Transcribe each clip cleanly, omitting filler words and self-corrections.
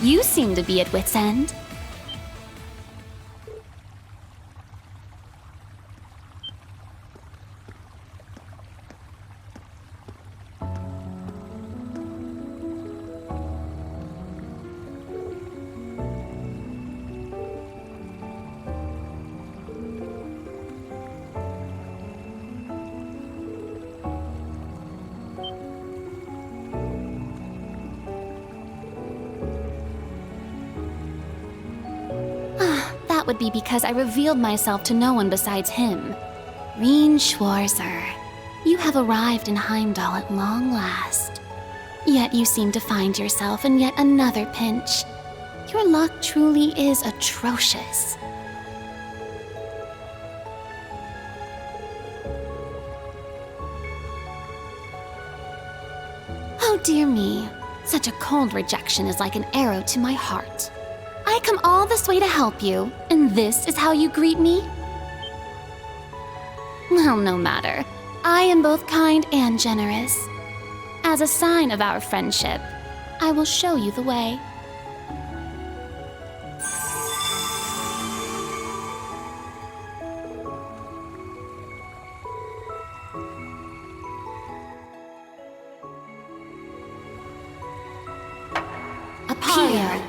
You seem to be at wit's end. That would be because I revealed myself to no one besides him. Reen Schwarzer, you have arrived in Heimdall at long last. Yet you seem to find yourself in yet another pinch. Your luck truly is atrocious. Oh dear me, such a cold rejection is like an arrow to my heart. I come all this way to help you, and this is how you greet me? Well, no matter. I am both kind and generous. As a sign of our friendship, I will show you the way. Appear.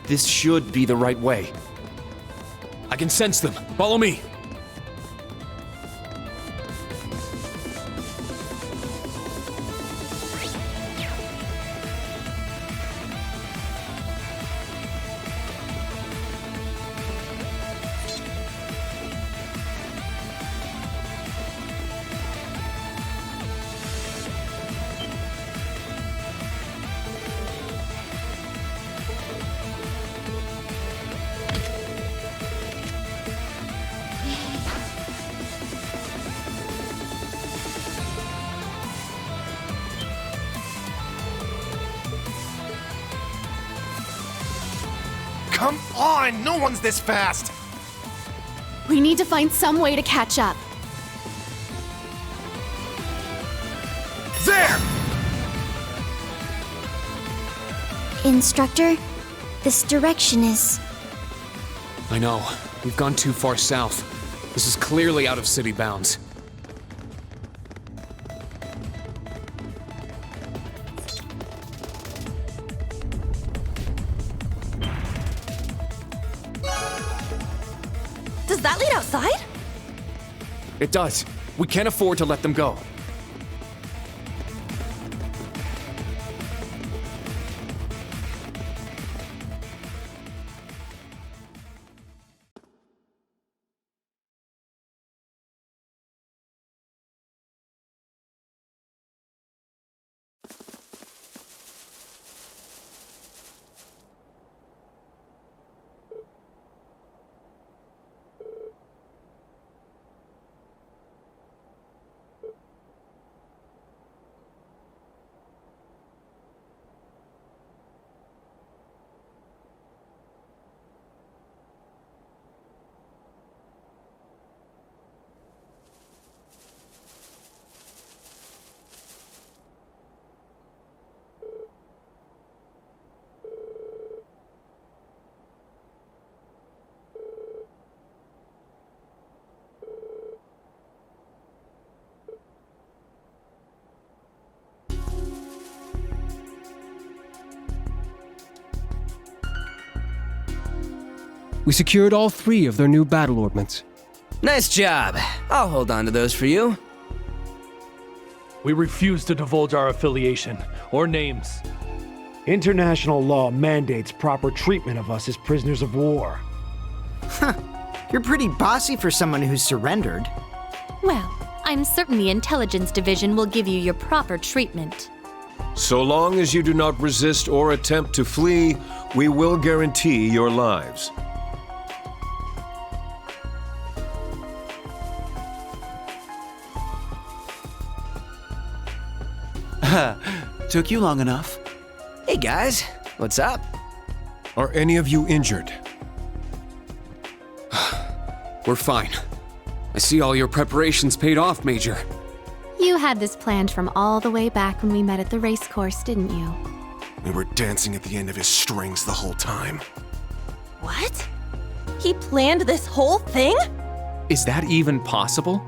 This should be the right way. I can sense them. Follow me. Come on! No one's this fast! We need to find some way to catch up. There! Instructor, this direction is... I know. We've gone too far south. This is clearly out of city bounds. Does that lead outside? It does. We can't afford to let them go. We secured all 3 of their new battle ordnance. Nice job. I'll hold on to those for you. We refuse to divulge our affiliation or names. International law mandates proper treatment of us as prisoners of war. You're pretty bossy for someone who's surrendered. Well, I'm certain the Intelligence Division will give you your proper treatment. So long as you do not resist or attempt to flee, we will guarantee your lives. Took you long enough. Hey guys, what's up? Are any of you injured? We're fine. I see all your preparations paid off, Major. You had this planned from all the way back when we met at the race course, didn't you? We were dancing at the end of his strings the whole time. What? He planned this whole thing? Is that even possible?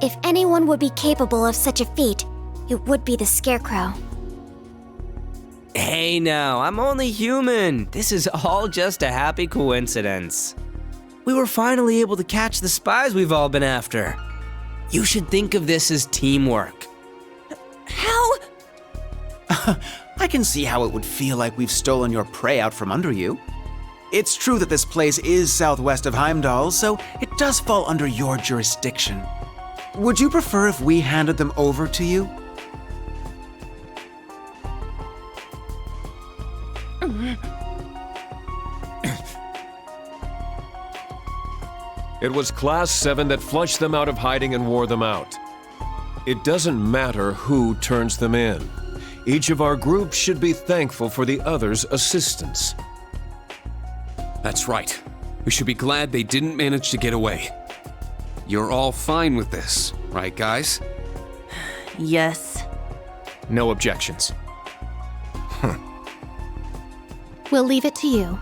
If anyone would be capable of such a feat, it would be the Scarecrow. Hey now, I'm only human. This is all just a happy coincidence. We were finally able to catch the spies we've all been after. You should think of this as teamwork. How? I can see how it would feel like we've stolen your prey out from under you. It's true that this place is southwest of Heimdall, so it does fall under your jurisdiction. Would you prefer if we handed them over to you? It was Class 7 that flushed them out of hiding and wore them out. It doesn't matter who turns them in. Each of our groups should be thankful for the other's assistance. That's right. We should be glad they didn't manage to get away. You're all fine with this, right, guys? Yes. No objections. We'll leave it to you.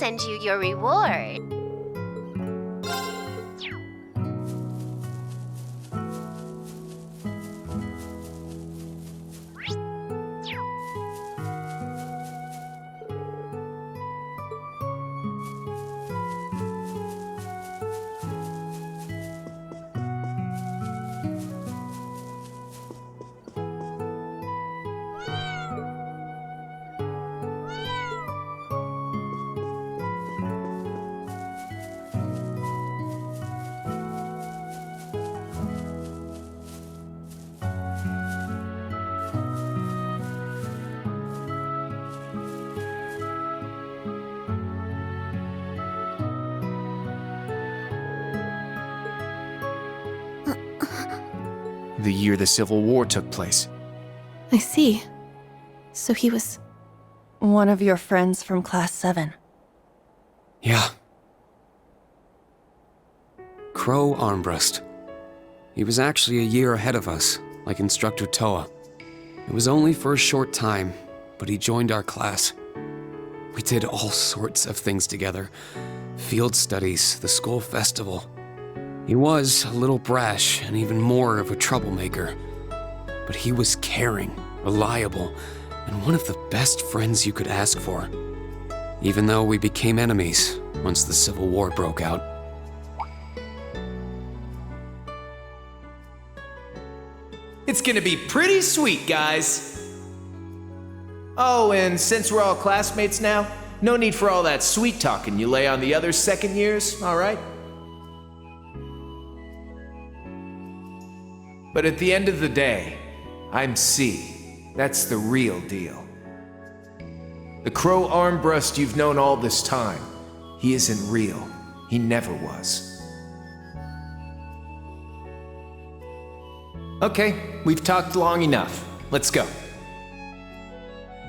send you your reward. The year the Civil War took place. I see. So he was one of your friends from Class 7. Yeah. Crow Armbrust. He was actually a year ahead of us, like Instructor Toa. It was only for a short time, but he joined our class. We did all sorts of things together. Field studies, the school festival. He was a little brash and even more of a troublemaker. But he was caring, reliable, and one of the best friends you could ask for. Even though we became enemies once the Civil War broke out. It's gonna be pretty sweet, guys. Oh, and since we're all classmates now, no need for all that sweet talking you lay on the other second years, all right? But at the end of the day, I'm C. That's the real deal. The Crow Armbrust you've known all this time, he isn't real. He never was. Okay, we've talked long enough. Let's go.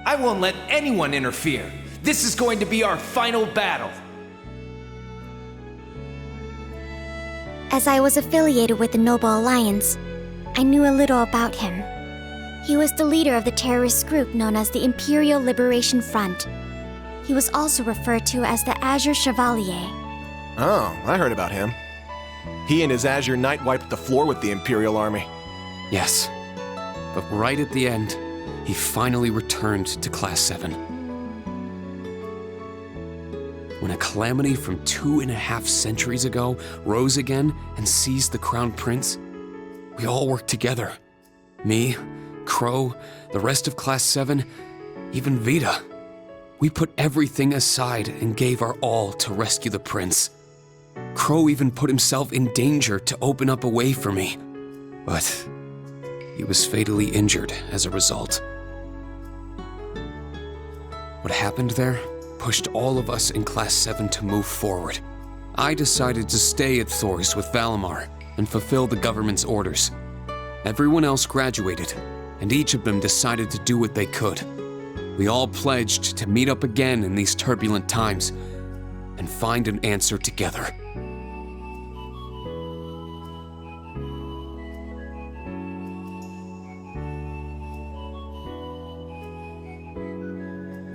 I won't let anyone interfere. This is going to be our final battle. As I was affiliated with the Noble Alliance, I knew a little about him. He was the leader of the terrorist group known as the Imperial Liberation Front. He was also referred to as the Azure Chevalier. Oh, I heard about him. He and his Azure Knight wiped the floor with the Imperial Army. Yes. But right at the end, he finally returned to Class 7. When a calamity from 2.5 centuries ago rose again and seized the Crown Prince, we all worked together. Me, Crow, the rest of Class 7, even Vita. We put everything aside and gave our all to rescue the prince. Crow even put himself in danger to open up a way for me. But he was fatally injured as a result. What happened there pushed all of us in Class 7 to move forward. I decided to stay at Thors with Valimar and fulfill the government's orders. Everyone else graduated, and each of them decided to do what they could. We all pledged to meet up again in these turbulent times and find an answer together.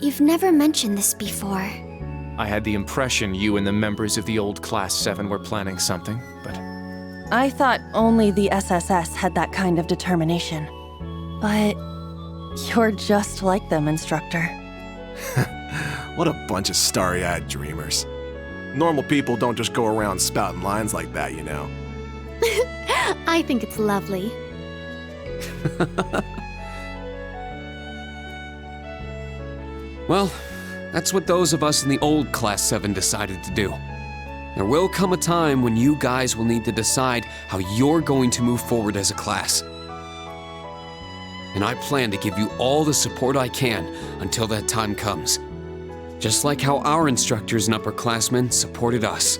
You've never mentioned this before. I had the impression you and the members of the old Class 7 were planning something, but... I thought only the SSS had that kind of determination. But you're just like them, Instructor. What a bunch of starry-eyed dreamers. Normal people don't just go around spouting lines like that, you know. I think it's lovely. Well, that's what those of us in the old Class 7 decided to do. There will come a time when you guys will need to decide how you're going to move forward as a class. And I plan to give you all the support I can until that time comes. Just like how our instructors and upperclassmen supported us.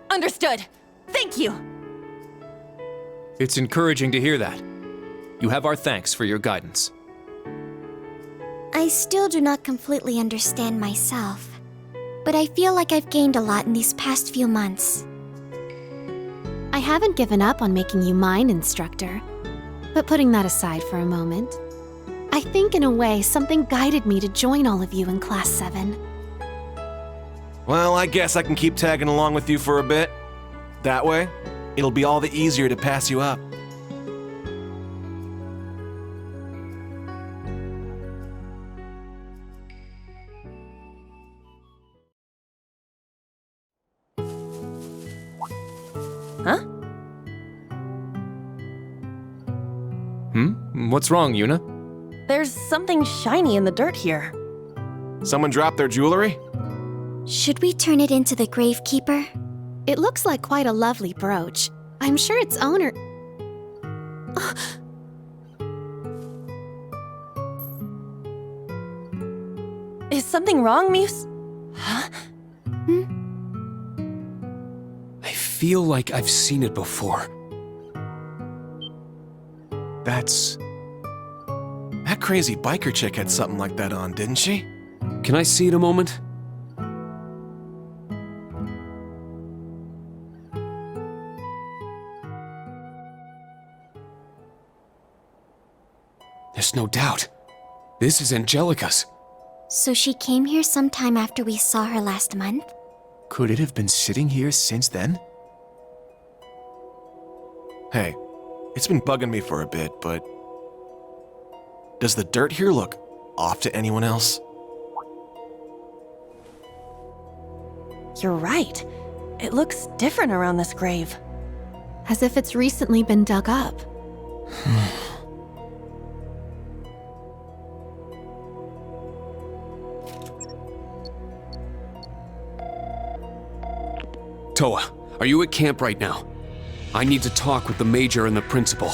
Understood. Thank you. It's encouraging to hear that. You have our thanks for your guidance. I still do not completely understand myself, but I feel like I've gained a lot in these past few months. I haven't given up on making you mine, Instructor. But putting that aside for a moment, I think in a way, something guided me to join all of you in Class 7. Well, I guess I can keep tagging along with you for a bit. That way, it'll be all the easier to pass you up. Huh? What's wrong, Yuna? There's something shiny in the dirt here. Someone dropped their jewelry? Should we turn it into the gravekeeper? It looks like quite a lovely brooch. I'm sure its owner... Is something wrong, Muse? I feel like I've seen it before. That crazy biker chick had something like that on, didn't she? Can I see it a moment? There's no doubt. This is Angelica's. So she came here sometime after we saw her last month? Could it have been sitting here since then? Hey, it's been bugging me for a bit, but... does the dirt here look off to anyone else? You're right. It looks different around this grave. As if it's recently been dug up. Toa, are you at camp right now? I need to talk with the major and the principal.